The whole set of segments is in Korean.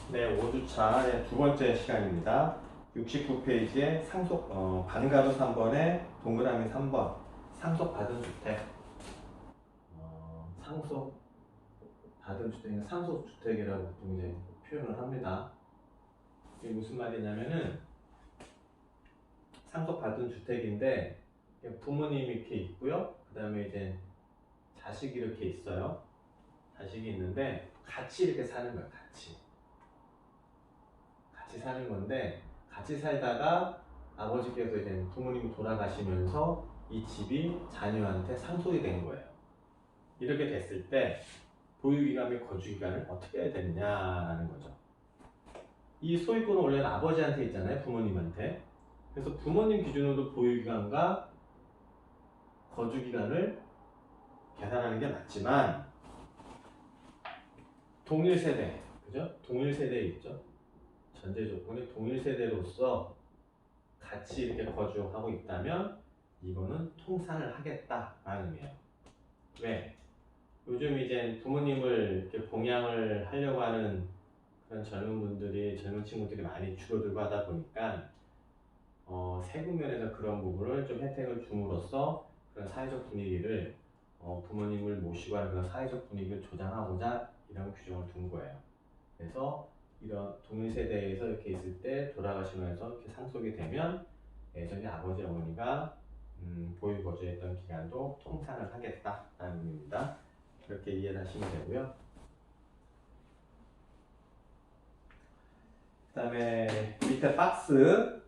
네, 5주차 두 번째 시간입니다. 69페이지에 반가로 3번에 동그라미 3번 상속받은 주택. 상속받은 주택은 상속주택이라고 보통 이제 표현을 합니다. 이게 무슨 말이냐면은 상속받은 주택인데 부모님이 이렇게 있고요. 그 다음에 이제 자식이 이렇게 있어요. 자식이 있는데 같이 이렇게 사는 거예요. 같이 사는 건데 같이 살다가 아버지께서 이제 부모님이 돌아가시면서 이 집이 자녀한테 상속이 된 거예요. 이렇게 됐을 때 보유기간 및 거주기간을 어떻게 해야 되느냐라는 거죠. 이 소유권은 원래는 아버지한테 있잖아요. 부모님한테. 그래서 부모님 기준으로 보유기간과 거주기간을 계산하는 게 맞지만 동일세대, 그죠? 동일세대에 있죠. 전제 조건이 동일세대로서 같이 이렇게 거주하고 있다면 이거는 통산을 하겠다라는 의미예요. 왜? 요즘 이제 부모님을 이렇게 봉양을 하려고 하는 그런 젊은 친구들이 많이 줄어들고 하다 보니까 세금 면에서 그런 부분을 좀 혜택을 줌으로써 그런 사회적 분위기를 부모님을 모시고 하는 그런 사회적 분위기를 조장하고자 이런 규정을 둔 거예요. 그래서 이런 동일 세대에서 이렇게 있을 때 돌아가시면서 이렇게 상속이 되면 예전에 아버지 어머니가 보유 거주했던 기간도 통산을 하겠다라는 의미입니다. 그렇게 이해를 하시면 되고요. 그 다음에 밑에 박스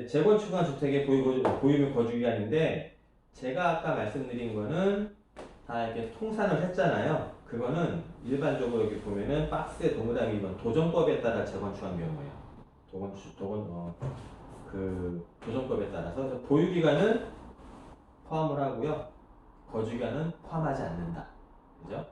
재건축한 주택의 보유 및 거주 기간인데 제가 아까 말씀드린 거는 다 이렇게 통산을 했잖아요. 그거는 일반적으로 여기 보면은 박스에 동그라미 2번 도정법에 따라 재건축한 경우예요. 도정법에 따라서 그래서 보유기간은 포함을 하고요. 거주기간은 포함하지 않는다. 그죠?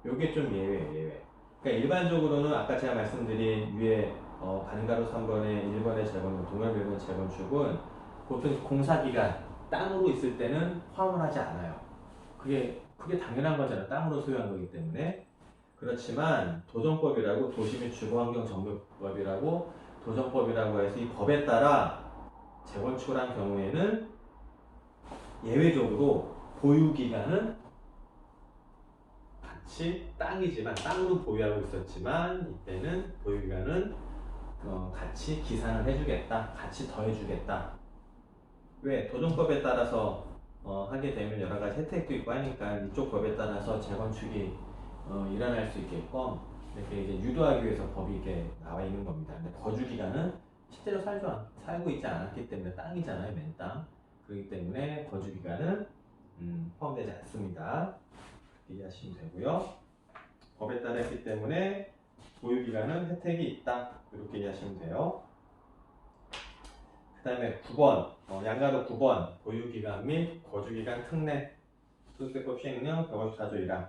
요게 좀 예외. 그러니까 일반적으로는 아까 제가 말씀드린 위에 반가로 3번에 1번의 재건축, 동그라미 1번 재건축은 보통 공사기간 땅으로 있을 때는 포함을 하지 않아요. 그게 당연한 거잖아요. 땅으로 소유한 거기 때문에. 그렇지만 도정법이라고 도시 및 주거환경정비법이라고 도정법이라고 해서 이 법에 따라 재건축을 한 경우에는 예외적으로 보유기간은 같이 땅이지만 땅으로 보유하고 있었지만 이때는 보유기간은 같이 기산을 해주겠다. 같이 더해주겠다. 왜? 도정법에 따라서 하게 되면 여러 가지 혜택도 있고 하니까 이쪽 법에 따라서 재건축이 일어날 수 있게끔 이렇게 이제 유도하기 위해서 법이 이렇게 나와 있는 겁니다. 근데 거주 기간은 실제로 살고 있지 않았기 때문에 땅이잖아요, 맨 땅. 그렇기 때문에 거주 기간은 포함되지 않습니다. 이해하시면 되고요. 법에 따라 했기 때문에 보유 기간은 혜택이 있다. 이렇게 이해하시면 돼요. 그 다음에 9번, 양가로 9번, 보유기간 및 거주기간 특례, 소득세법 시행령 154조 1항.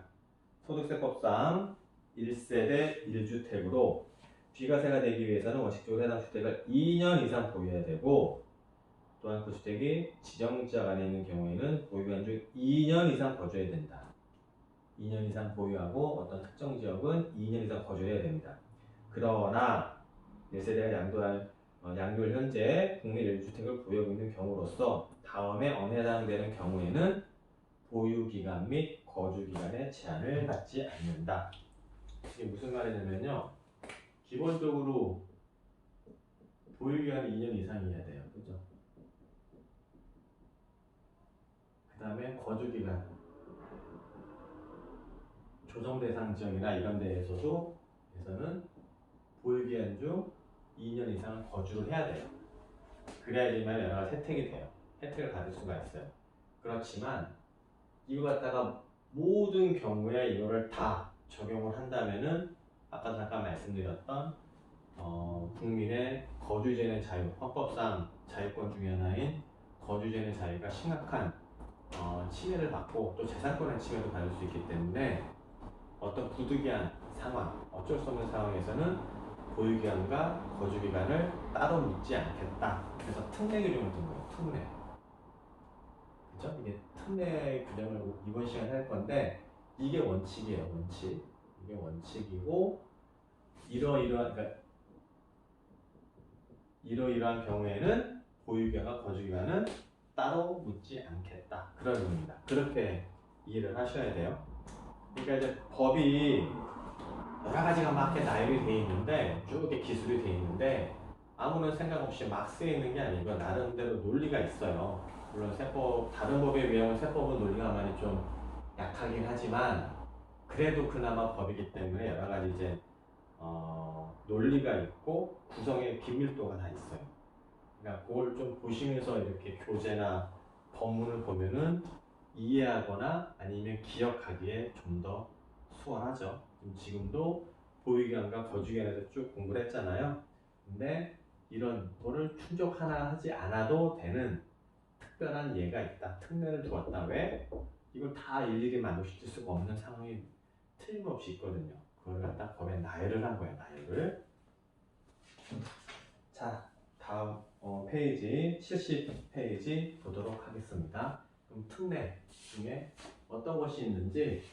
소득세법상 1세대 1주택으로 비과세가 되기 위해서는 원칙적으로 해당 주택을 2년 이상 보유해야 되고, 또한 그 주택이 지정지역 안에 있는 경우에는 보유기간 중 2년 이상 거주해야 된다. 2년 이상 보유하고 어떤 특정 지역은 2년 이상 거주해야 됩니다. 그러나 1세대가 양도할 현재 국내 1주택을 보유하고 있는 경우로서 다음에 언에 해당되는 경우에는 보유기간 및 거주기간의 제한을 받지 않는다. 이게 무슨 말이냐면요. 기본적으로 보유기간이 2년 이상이어야 돼요. 그죠? 그 다음에 거주기간. 조정대상 지역이나 이런 데에서는 보유기간 중 2년 이상 거주를 해야 돼요. 그래야지만 여러 가지 혜택이 돼요. 혜택을 받을 수가 있어요. 그렇지만 이거 갖다가 모든 경우에 이거를 다 적용을 한다면은 아까 잠깐 말씀드렸던 국민의 거주제의 자유, 헌법상 자유권 중에 하나인 거주제의 자유가 심각한 침해를 받고 또 재산권의 침해도 받을 수 있기 때문에 어떤 부득이한 상황, 어쩔 수 없는 상황에서는 보유기간과 거주기간을 따로 묻지 않겠다. 그래서 특례 규정을 둔 거예요. 특례. 그죠? 이게 특례 규정을 이번 시간에 할 건데 이게 원칙이에요. 원칙. 이게 원칙이고 이러이러한 경우에는 보유기간과 거주기간은 따로 묻지 않겠다. 그런 의미입니다. 그렇게 이해를 하셔야 돼요. 그러니까 이제 법이 여러 가지가 막 이렇게 나열이 돼 있는데, 쭉 이렇게 기술이 돼 있는데, 아무런 생각 없이 막 쓰여 있는 게 아니고 나름대로 논리가 있어요. 물론 세법, 다른 법에 비하면 세법은 논리가 많이 좀 약하긴 하지만 그래도 그나마 법이기 때문에 여러 가지 이제 논리가 있고 구성의 긴밀도가 다 있어요. 그러니까 그걸 좀 보시면서 이렇게 교재나 법문을 보면은 이해하거나 아니면 기억하기에 좀 더 수월하죠. 지금도 보유기간과 거주기간에서 쭉 공부를 했잖아요. 근데 이런 거를 충족 하나 하지 않아도 되는 특별한 예가 있다. 특례를 두었다. 왜? 이걸 다 일일이 만족시킬 수가 없는 상황이 틀림없이 있거든요. 그걸 갖다 법에 나열을 한 거예요. 나열을. 자, 다음 페이지 70페이지 보도록 하겠습니다. 그럼 특례 중에 어떤 것이 있는지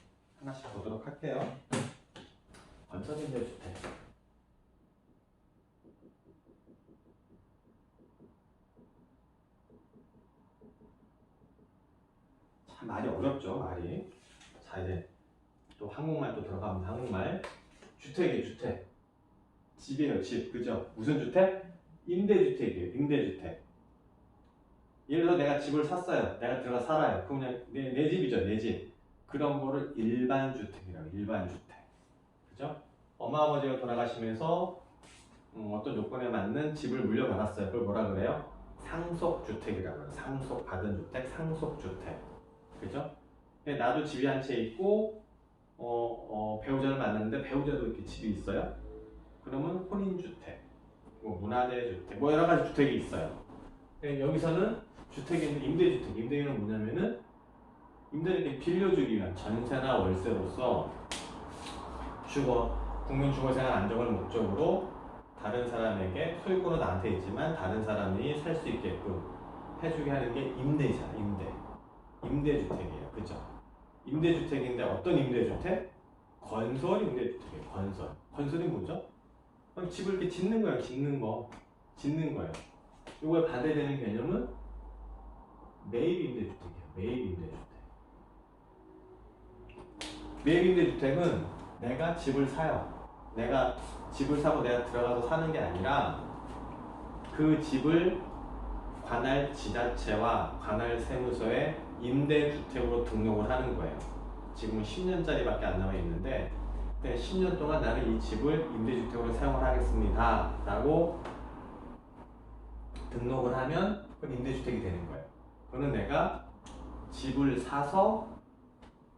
하나씩 보도록 할게요. 건설임대주택. 참 말이 어렵죠, 말이. 자, 이제 또 한국말 또 들어갑니다. 한국말. 주택이에요, 주택. 집이에요, 집. 그죠? 무슨 주택? 임대주택이에요, 임대주택. 예를 들어 내가 집을 샀어요. 내가 들어가 살아요. 그럼 그냥 내 집이죠, 내 집. 그런 거를 일반주택이라고, 일반주택. 그죠? 엄마 아버지가 돌아가시면서 어떤 요건에 맞는 집을 물려받았어요. 그걸 뭐라 그래요? 상속주택이라고 해요. 상속받은 주택, 상속주택. 그죠? 나도 집이 한 채 있고 배우자를 만났는데 배우자도 이렇게 집이 있어요. 그러면 혼인주택, 뭐 문화재주택, 뭐 여러 가지 주택이 있어요. 여기서는 주택인데 임대주택, 임대는 뭐냐면은 임대를 이렇게 빌려주기 위한 전세나 월세로서 국민 주거생활 안정을 목적으로 다른 사람에게 소유권은 나한테 있지만 다른 사람이 살 수 있게끔 해주게 하는 게 임대잖아, 임대주택이에요. 그죠? 임대주택인데 어떤 임대주택? 건설 임대주택이에요. 건설이 뭐죠? 집을 이렇게 짓는 거예요. 짓는 거예요. 이거에 반대되는 개념은 매입 임대주택이에요. 매입 임대주택은 내가 집을 사요. 내가 집을 사고 내가 들어가서 사는 게 아니라 그 집을 관할 지자체와 관할 세무서에 임대주택으로 등록을 하는 거예요. 지금은 10년짜리밖에 안 남아 있는데 10년 동안 나는 이 집을 임대주택으로 사용을 하겠습니다 라고 등록을 하면 그건 임대주택이 되는 거예요. 그거는 내가 집을 사서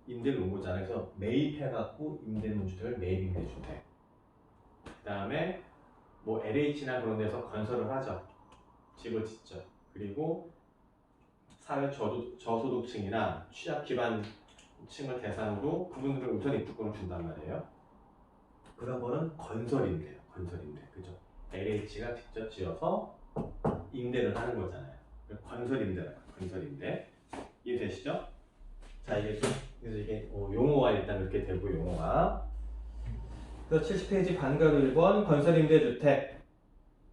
임대를 놓은 거잖아요. 그래서 매입해갖고 임대 놓은 주택을 매입 임대주택. 그 다음에 뭐 LH나 그런 데서 건설을 하죠. 집을 짓죠. 그리고 사회 저소득층이나 취약 기반층을 대상으로 그분들을 우선 입주권을 준단 말이에요. 그런 거는 건설임대예요. 건설임대. 그죠? LH가 직접 지어서 임대를 하는 거잖아요. 건설임대라고. 건설임대. 이해되시죠? 자, 그래서 이게 용어가 일단 이렇게 되고 용어가. 그래서 70페이지 반가로 1번 건설임대주택.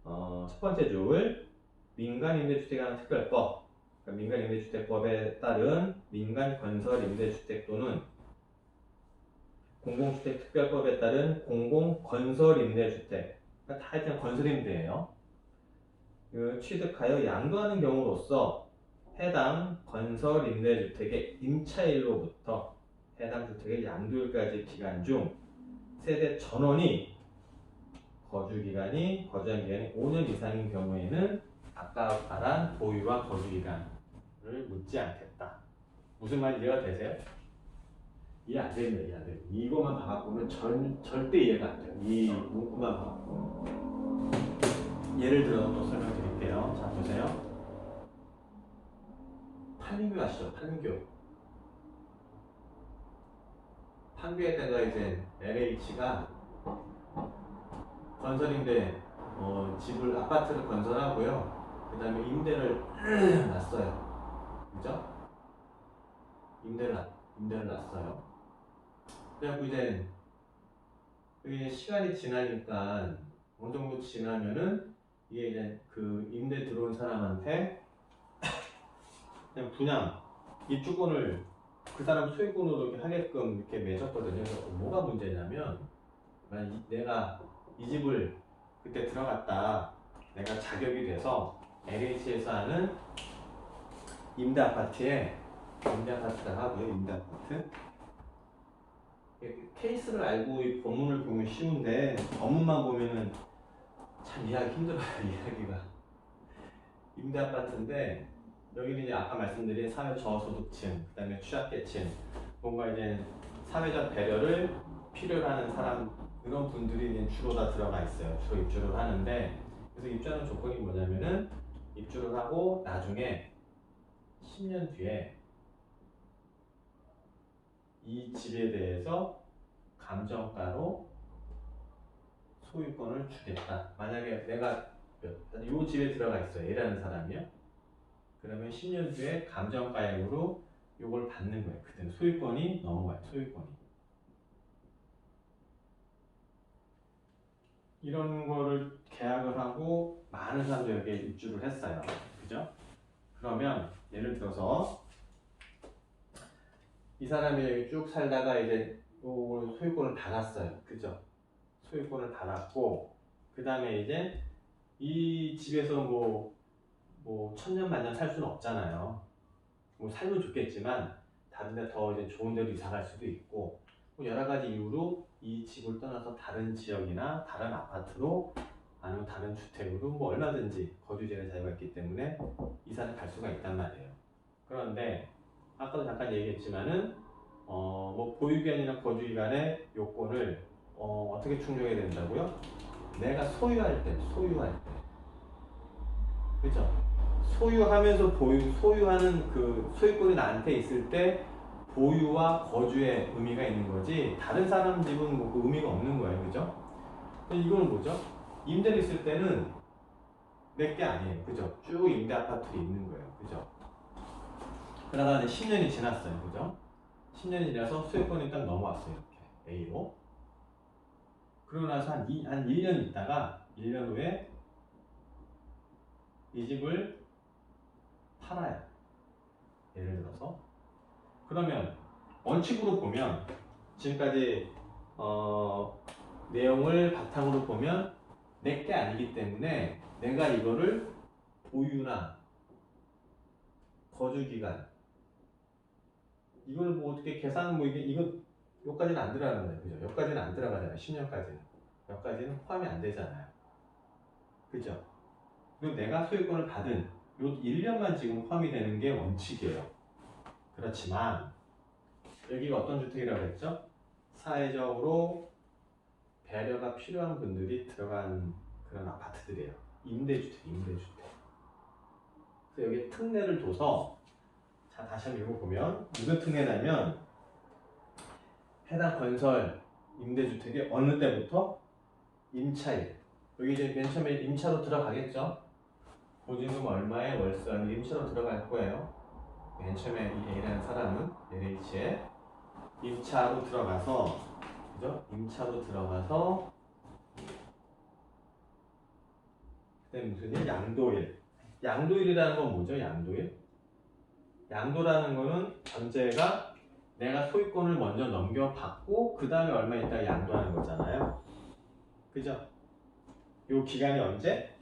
첫 번째 줄 민간임대주택에 관한 특별법. 그러니까 민간임대주택법에 따른 민간건설임대주택 또는 공공주택특별법에 따른 공공건설임대주택. 그러니까 다 일단 건설임대예요. 취득하여 양도하는 경우로서 해당 건설임대주택의 임차일로부터 해당 주택의 양도일까지 기간 중 세대 전원이 거주한 기간이 5년 이상인 경우에는 아까 말한 보유와 거주기간을 묻지 않겠다. 무슨 말인지 이해가 되세요? 이해 안 됩니다. 이해 안 돼요. 이거만 봐갖고는 절대 이해가 안 돼요. 이 문구만 봐갖고. 예를 들어 또 설명드릴게요. 자, 보세요. 판교 아시죠? 판교에다가 이제 LH가 건설인데 집을 아파트를 건설하고요. 그 다음에 임대를 놨어요. 그죠? 임대를 놨어요. 그래갖고 이제 이게 시간이 지나니까 어느 정도 지나면은 이게 이제 그 임대 들어온 사람한테 그냥 분양 입주권을 그 사람 소유권으로 이렇게 하게끔 이렇게 맺었거든요. 그래서 뭐가 문제냐면 내가 이 집을 그때 들어갔다 내가 자격이 돼서 LH에서 하는 임대 아파트에 임대 아파트라고 하고요. 임대 아파트 케이스를 알고 이 본문을 보면 쉬운데 본문만 보면은 참 이해하기 힘들어요. 이해하기가 임대 아파트인데 여기는 이제 아까 말씀드린 사회 저소득층, 그다음에 취약계층, 뭔가 이제 사회적 배려를 필요로 하는 사람 이런 분들이 이제 주로 다 들어가 있어요. 주로 입주를 하는데 그래서 입주하는 조건이 뭐냐면은 입주를 하고 나중에 10년 뒤에 이 집에 대해서 감정가로 소유권을 주겠다. 만약에 내가 이 집에 들어가 있어요. A라는 사람이요. 그러면 10년 뒤에 감정가액으로 이걸 받는 거예요. 그때는 소유권이 넘어가요. 소유권이. 이런 거를 계약을 하고 많은 사람들이 여기에 입주를 했어요. 그죠? 그러면 예를 들어서 이 사람이 여기 쭉 살다가 이제 소유권을 받았어요. 그죠? 소유권을 받았고 그 다음에 이제 이 집에서 뭐 천년 만년 살 수는 없잖아요. 뭐 살면 좋겠지만 다른 데 더 이제 좋은 데로 이사 갈 수도 있고 뭐 여러 가지 이유로 이 집을 떠나서 다른 지역이나 다른 아파트로 아니면 다른 주택으로 뭐 얼마든지 거주지의 자유가 있기 때문에 이사를 갈 수가 있단 말이에요. 그런데 아까도 잠깐 얘기했지만은 뭐 보유기간이나 거주기간의 요건을 어떻게 충족해야 된다고요? 내가 소유할 때, 그죠? 소유하면서 소유하는 그 소유권이 나한테 있을 때 보유와 거주의 의미가 있는 거지 다른 사람 집은 뭐 그 의미가 없는 거예요. 그죠? 이거는 뭐죠? 임대를 있을 때는 내 게 아니에요. 그죠? 쭉 임대 아파트로 있는 거예요. 그죠? 그러다가 이제 10년이 지났어요. 그죠? 10년이 지나서 소유권이 딱 넘어왔어요. 이렇게 A로. 그러고 나서 한 1년 있다가 1년 후에 이 집을 팔아요. 예를 들어서. 그러면 원칙으로 보면 지금까지 내용을 바탕으로 보면 내 게 아니기 때문에 내가 이거를 보유나 거주기간 이걸 뭐 어떻게 계산 뭐 이거 여기까지는 안 들어가는 거예요. 그죠? 여기까지는 안 들어가잖아요. 10년까지는. 여기까지는 포함이 안 되잖아요. 그죠? 그리고 내가 소유권을 받은 요 1년만 지금 포함이 되는 게 원칙이에요. 그렇지만 여기가 어떤 주택이라고 했죠? 사회적으로 배려가 필요한 분들이 들어간 그런 아파트들이에요. 임대주택. 그래서 여기에 특례를 둬서 자 다시 한번 읽어보면 무슨 특례냐면 해당 건설 임대주택이 어느 때부터 임차일 여기 이제 맨 처음에 임차로 들어가겠죠? 보증금 얼마에 월세는 임차로 들어갈 거예요. 맨 처음에 이 A라는 사람은 LH에 임차로 들어가서 그죠? 임차로 들어가서 그다음에 무슨 일? 양도일이라는 건 뭐죠? 양도라는 거는 전제가 내가 소유권을 먼저 넘겨받고 그 다음에 얼마 있다가 양도하는 거잖아요. 그죠? 요 기간이 언제?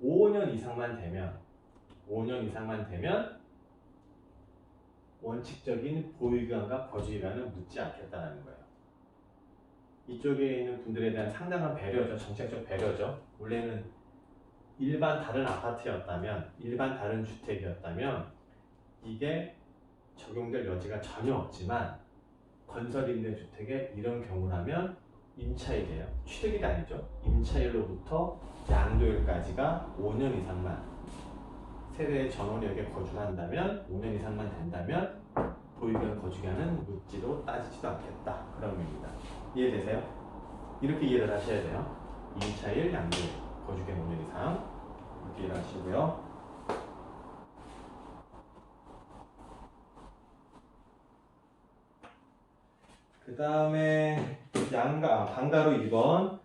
5년 이상만 되면 원칙적인 보유기간과 거주기간을 묻지 않겠다는 거예요. 이쪽에 있는 분들에 대한 상당한 배려죠. 정책적 배려죠. 원래는 일반 다른 아파트였다면, 일반 다른 주택이었다면 이게 적용될 여지가 전혀 없지만 건설임대주택에 이런 경우라면 임차일이에요. 취득일이 아니죠. 임차일로부터 양도일까지가 5년 이상만 세대의 전원역에 거주를 한다면 5년 이상만 된다면 보유기간 거주기간은 묻지도 따지지도 않겠다. 그런 의미입니다. 이해되세요? 이렇게 이해를 하셔야 돼요. 임차일, 양도일, 거주기간 5년 이상 이렇게 이해를 하시고요. 그 다음에 방가로 2번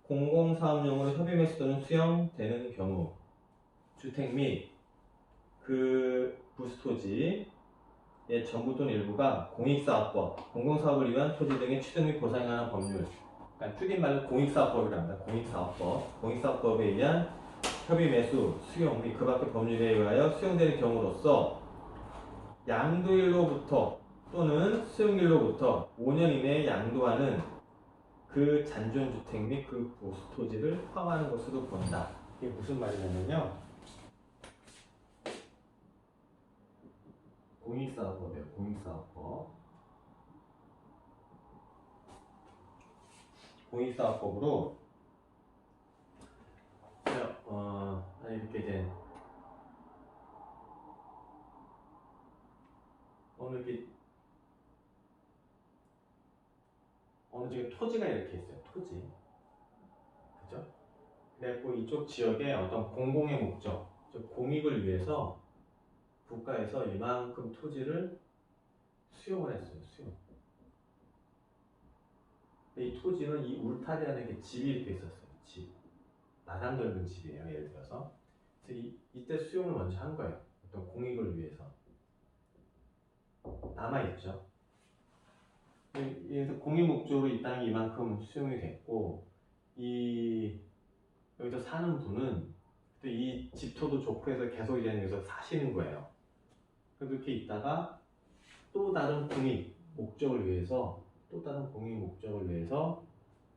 공공사업용으로 협의매수 또는 수용되는 경우 주택 및 그 부수토지의 전부 또는 일부가 공익사업법, 공공사업을 위한 토지 등의 취득 및 보상에 관한 법률, 그러니까 줄인 말로 공익사업법이라고 합니다. 공익사업법, 공익사업법에 의한 협의매수, 수용 및 그 밖의 법률에 의하여 수용되는 경우로서 양도일로부터 또는 수용일로부터 5년 이내에 양도하는 그 잔존주택 및 그 부수토지를 포함하는 것으로 본다. 이게 무슨 말이냐면요. 공익사업법이에요. 공익사업법. 공익사업법으로 이렇게 이제 어느 지역에 토지가 이렇게 있어요. 토지. 그죠? 그래갖고 이쪽 지역에 어떤 공공의 목적, 즉 공익을 위해서 국가에서 이만큼 토지를 수용을 했어요. 수용. 근데 이 토지는 이 울타리라는 게 집이 이렇게 있었어요. 집. 마당 넓은 집이에요. 예를 들어서. 그래서 이때 수용을 먼저 한 거예요. 어떤 공익을 위해서. 남아있죠. 그래서 공익 목적으로 이 땅이 이만큼 수용이 됐고, 여기서 사는 분은 또 이 집터도 좋고 해서 계속 이제 여기서 사시는 거예요. 그래서 이렇게 있다가 또 다른 공익 목적을 위해서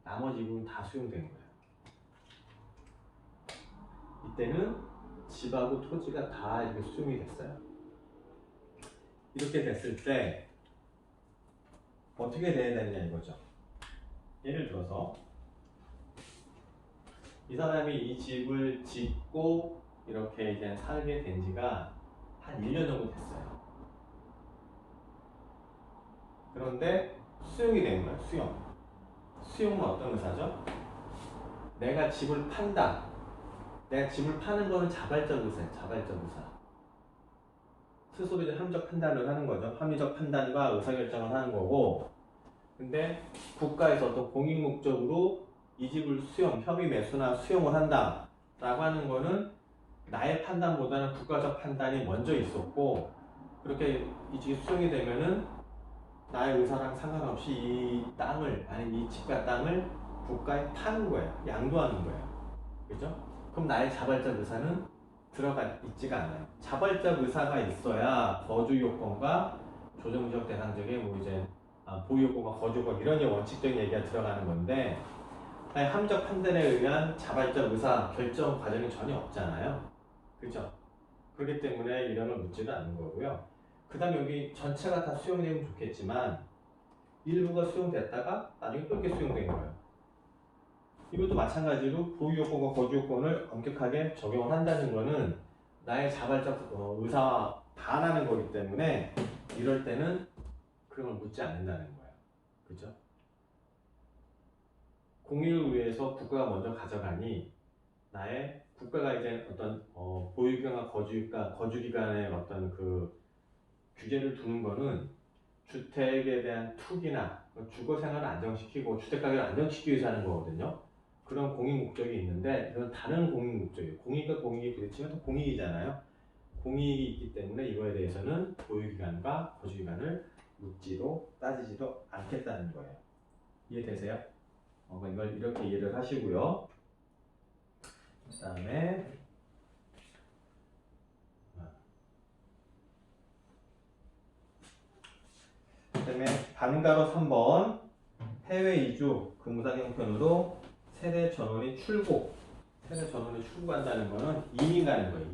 나머지 부분 다 수용된 거예요. 이때는 집하고 토지가 다 이렇게 수용이 됐어요. 이렇게 됐을 때 어떻게 돼야 되느냐 이거죠. 예를 들어서 이 사람이 이 집을 짓고 이렇게 이제 살게 된 지가 한 1년 정도 됐어요. 그런데 수용이 된 거예요. 수용은 어떤 의사죠? 내가 집을 판다. 내가 집을 파는 거는 자발적 의사예요. 자발적 의사. 스스로 이제 합리적 판단을 하는 거죠. 합리적 판단과 의사결정을 하는 거고, 근데 국가에서 어떤 공익 목적으로 이 집을 협의 매수나 수용을 한다 라고 하는 거는 나의 판단보다는 국가적 판단이 먼저 있었고, 그렇게 이 집이 수용이 되면은 나의 의사랑 상관없이 이 땅을, 아니 이 집과 땅을 국가에 파는 거예요. 양도하는 거예요. 그죠? 그럼 나의 자발적 의사는 들어가 있지가 않아요. 자발적 의사가 있어야 거주 요건과 조정지역 대상적의 보유 요건과 거주 요건 이런 원칙적인 얘기가 들어가는 건데, 합리적 판단에 의한 자발적 의사 결정 과정이 전혀 없잖아요. 그죠? 그렇기 때문에 이름을 묻지도 않는 거고요. 그 다음에 여기 전체가 다 수용되면 좋겠지만 일부가 수용됐다가 나중에 또 이렇게 수용된 거예요. 이것도 마찬가지로 보유 요건과 거주 요건을 엄격하게 적용을 한다는 거는 나의 자발적 의사와 반하는 거기 때문에 이럴 때는 그런 걸 묻지 않는다는 거예요. 그죠? 공익을 위해서 국가가 먼저 가져가니 국가가 이제 어떤 보유기간과 거주기간의 어떤 그 규제를 두는 거는 주택에 대한 투기나 주거생활을 안정시키고 주택가격을 안정시키기 위해서 하는 거거든요. 그런 공익 목적이 있는데 이건 다른 공익 목적이에요. 공익과 공익이 부딪히면 또 공익이잖아요. 공익이 있기 때문에 이거에 대해서는 보유기간과 거주기간을 묻지도 따지지도 않겠다는 거예요. 이해되세요? 이걸 이렇게 이해를 하시고요. 그 다음에 반가로 3번 해외 이주 근무상 형편으로 세대 전원이 출국한다는 거는 이민 가는 거예요.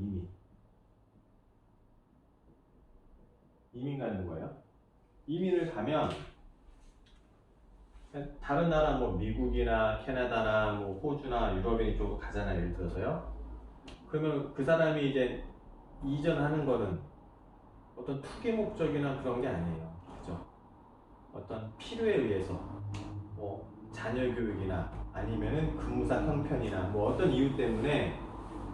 이민 가는 거예요. 이민을 가면 다른 나라 미국이나 캐나다나 호주나 유럽인 쪽으로 가잖아요. 예를 들어서요. 그러면 그 사람이 이제 이전하는 거는 어떤 투기 목적이나 그런 게 아니에요. 그죠? 어떤 필요에 의해서 자녀 교육이나 아니면은 근무상 형편이나 어떤 이유 때문에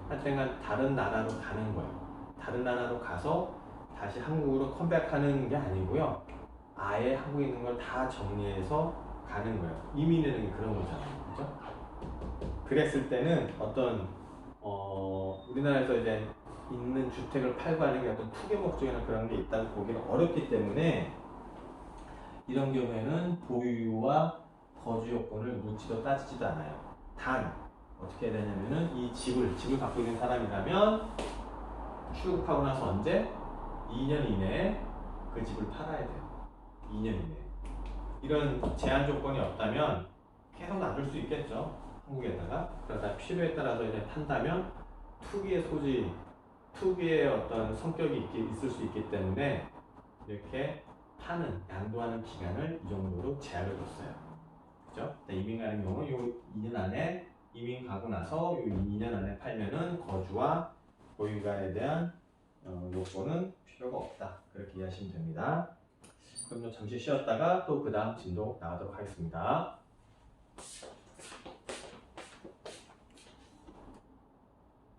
하여튼 다른 나라로 가는 거예요. 다른 나라로 가서 다시 한국으로 컴백하는 게 아니고요. 아예 하고 있는 걸 다 정리해서 가는 거예요. 이민이라는 게 그런 거잖아요. 그죠? 그랬을 때는 어떤 우리나라에서 이제 있는 주택을 팔고 하는 게 어떤 투기 목적이나 그런 게 있다고 보기는 어렵기 때문에 이런 경우에는 보유와 거주 요건을 묻지도 따지지도 않아요. 단 어떻게 해야 되냐면은 이 집을 갖고 있는 사람이라면 출국하고 나서 언제? 2년 이내에 그 집을 팔아야 돼요. 2년 이내에. 이런 제한 조건이 없다면 계속 놔둘 수 있겠죠. 한국에다가. 그러다 필요에 따라서 이제 판다면 투기의 소지, 투기의 어떤 성격이 있을 수 있기 때문에 이렇게 파는, 양도하는 기간을 이 정도로 제약을 뒀어요. 그죠? 이민 가는 경우 요 2년 안에 이민 가고 나서 요 2년 안에 팔면은 거주와 보유가에 대한 요건은 필요가 없다. 그렇게 이해하시면 됩니다. 그럼 잠시 쉬었다가 또 그 다음 진도 나가도록 하겠습니다.